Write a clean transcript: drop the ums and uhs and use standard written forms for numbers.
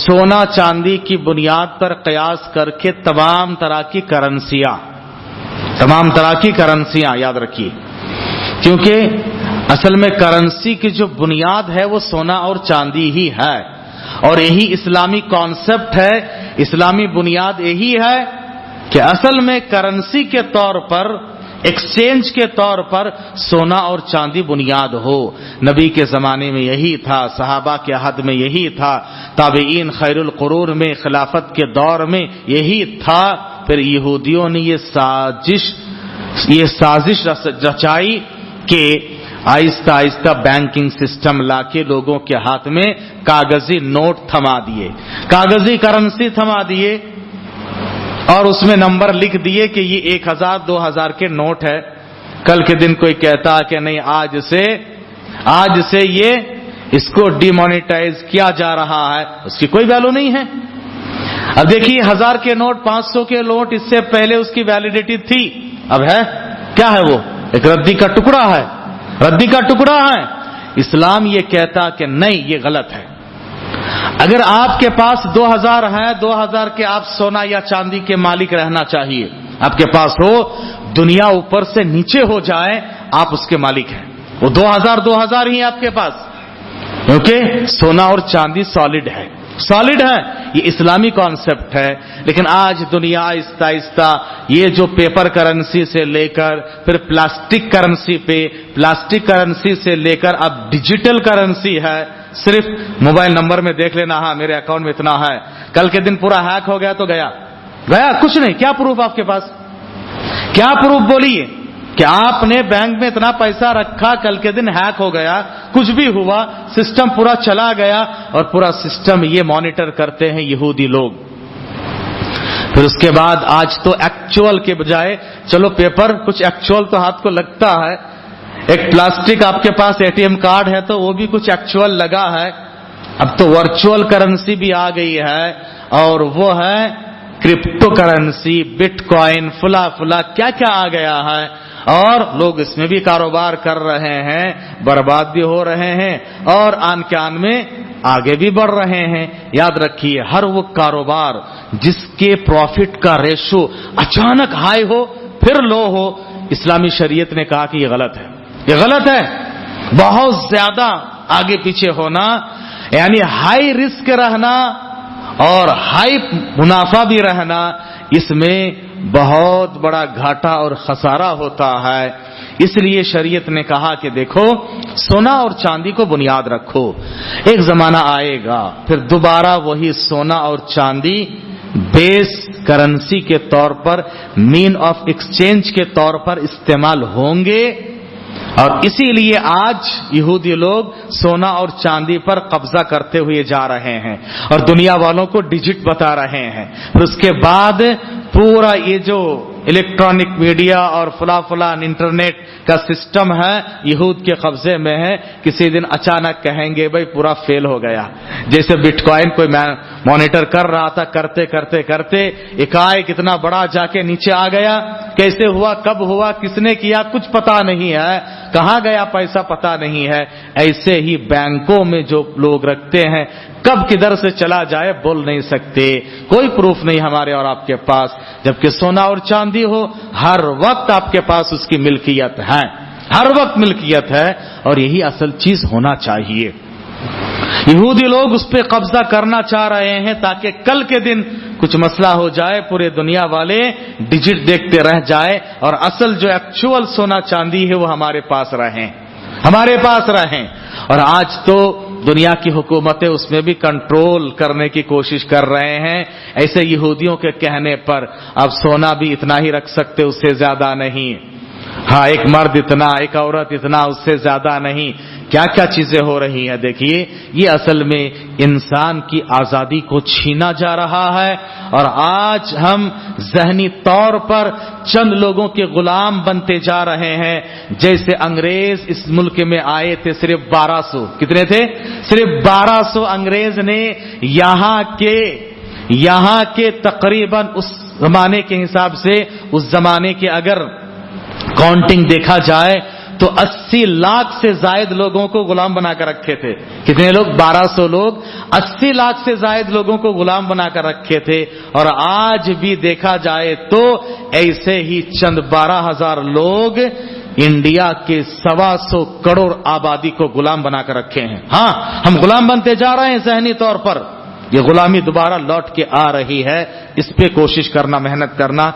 سونا چاندی کی بنیاد پر قیاس کر کے تمام طرح کی کرنسیاں یاد رکھیے، کیونکہ اصل میں کرنسی کی جو بنیاد ہے وہ سونا اور چاندی ہی ہے، اور یہی اسلامی کانسیپٹ ہے، اسلامی بنیاد یہی ہے کہ اصل میں کرنسی کے طور پر، ایکسچینج کے طور پر سونا اور چاندی بنیاد ہو۔ نبی کے زمانے میں یہی تھا، صحابہ کے عہد میں یہی تھا، تابعین خیر القرون میں، خلافت کے دور میں یہی تھا۔ پھر یہودیوں نے یہ سازش رچائی کہ آہستہ آہستہ بینکنگ سسٹم لا کے لوگوں کے ہاتھ میں کاغذی نوٹ تھما دیے، کاغذی کرنسی تھما دیے، اور اس میں نمبر لکھ دیے کہ یہ 1000 2000 کے نوٹ ہے۔ کل کے دن کوئی کہتا کہ نہیں، آج سے یہ اس کو ڈی مانیٹائز کیا جا رہا ہے، اس کی کوئی ویلو نہیں ہے۔ اب دیکھیے 1000 کے نوٹ، 500 کے نوٹ، اس سے پہلے اس کی ویلیڈیٹی تھی، اب ہے کیا ہے؟ وہ ایک ردی کا ٹکڑا ہے۔ اسلام یہ کہتا کہ نہیں، یہ غلط ہے۔ اگر آپ کے پاس 2000 ہے، 2000 کے آپ سونا یا چاندی کے مالک رہنا چاہیے، آپ کے پاس ہو، دنیا اوپر سے نیچے ہو جائے، آپ اس کے مالک ہیں، وہ 2000 ہی آپ کے پاس، کیونکہ سونا اور چاندی سالڈ ہے، یہ اسلامی کانسیپٹ ہے۔ لیکن آج دنیا آہستہ آہستہ یہ جو پیپر کرنسی سے لے کر پھر پلاسٹک کرنسی سے لے کر اب ڈیجیٹل کرنسی ہے، صرف موبائل نمبر میں دیکھ لینا، ہاں میرے اکاؤنٹ میں اتنا ہے، کل کے دن پورا ہیک ہو گیا تو گیا کچھ نہیں۔ کیا پروف آپ کے پاس؟ کیا پروف بولیے کہ آپ نے بینک میں اتنا پیسہ رکھا، کل کے دن ہیک ہو گیا، کچھ بھی ہوا، سسٹم پورا چلا گیا، اور پورا سسٹم یہ مانیٹر کرتے ہیں یہودی لوگ۔ پھر اس کے بعد آج تو ایکچوئل کے بجائے، چلو پیپر کچھ ایکچوئل تو ہاتھ کو لگتا ہے، ایک پلاسٹک آپ کے پاس ATM کارڈ ہے تو وہ بھی کچھ ایکچوئل لگا ہے، اب تو ورچوئل کرنسی بھی آ گئی ہے، اور وہ ہے کرپٹو کرنسی، بٹ کوائن، فلا کیا آ گیا ہے، اور لوگ اس میں بھی کاروبار کر رہے ہیں، برباد بھی ہو رہے ہیں، اور آن کے آن میں آگے بھی بڑھ رہے ہیں۔ یاد رکھیے، ہر وہ کاروبار جس کے پروفٹ کا ریشو اچانک ہائی ہو پھر لو ہو، اسلامی شریعت نے کہا کہ یہ غلط ہے، بہت زیادہ آگے پیچھے ہونا، یعنی ہائی رسک رہنا اور ہائی منافع بھی رہنا، اس میں بہت بڑا گھاٹا اور خسارہ ہوتا ہے۔ اس لیے شریعت نے کہا کہ دیکھو، سونا اور چاندی کو بنیاد رکھو، ایک زمانہ آئے گا پھر دوبارہ وہی سونا اور چاندی بیس کرنسی کے طور پر، مین آف ایکسچینج کے طور پر استعمال ہوں گے، اور اسی لیے آج یہودی لوگ سونا اور چاندی پر قبضہ کرتے ہوئے جا رہے ہیں اور دنیا والوں کو ڈیجٹ بتا رہے ہیں۔ پھر اس کے بعد پورا یہ جو الیکٹرانک میڈیا اور فلاں انٹرنیٹ کا سسٹم ہے یہود کے قبضے میں ہے، کسی دن اچانک کہیں گے بھائی پورا فیل ہو گیا، جیسے بٹ کوائن کوئی مانیٹر کر رہا تھا، کرتے ایک اتنا بڑا جا کے نیچے آ گیا، کیسے ہوا، کب ہوا، کس نے کیا، کچھ پتا نہیں ہے، کہاں گیا پیسہ پتا نہیں ہے۔ ایسے ہی بینکوں میں جو لوگ رکھتے ہیں، کب کدھر سے چلا جائے بول نہیں سکتے، کوئی پروف نہیں ہمارے اور آپ کے پاس، جبکہ سونا اور چاندی ہو ہر وقت آپ کے پاس اس کی ملکیت ہے، ہر وقت ملکیت ہے، اور یہی اصل چیز ہونا چاہیے۔ یہودی لوگ اس پہ قبضہ کرنا چاہ رہے ہیں تاکہ کل کے دن کچھ مسئلہ ہو جائے پورے دنیا والے ڈیجٹ دیکھتے رہ جائے، اور اصل جو ایکچوئل سونا چاندی ہے وہ ہمارے پاس رہیں۔ اور آج تو دنیا کی حکومتیں اس میں بھی کنٹرول کرنے کی کوشش کر رہے ہیں، ایسے یہودیوں کے کہنے پر اب سونا بھی اتنا ہی رکھ سکتے، اس سے زیادہ نہیں، ہاں ایک مرد اتنا، ایک عورت اتنا، اس سے زیادہ نہیں۔ کیا چیزیں ہو رہی ہیں دیکھیے، یہ اصل میں انسان کی آزادی کو چھینا جا رہا ہے، اور آج ہم ذہنی طور پر چند لوگوں کے غلام بنتے جا رہے ہیں۔ جیسے انگریز اس ملک میں آئے تھے، صرف 1200، کتنے تھے؟ صرف 1200 انگریز نے یہاں کے تقریباً اس زمانے کے حساب سے، اس زمانے کے اگر کاؤنٹنگ دیکھا جائے تو 80 لاکھ سے زائد لوگوں کو غلام بنا کر رکھے تھے. کتنے لوگ؟ 1200 لوگ 80 لاکھ سے زائد لوگوں کو غلام بنا کر رکھے تھے. اور آج بھی دیکھا جائے تو ایسے ہی چند 12,000 لوگ انڈیا کے 125 کروڑ آبادی کو غلام بنا کر رکھے ہیں. ہاں، ہم غلام بنتے جا رہے ہیں ذہنی طور پر. یہ غلامی دوبارہ لوٹ کے آ رہی ہے. اس پہ کوشش کرنا، محنت کرنا.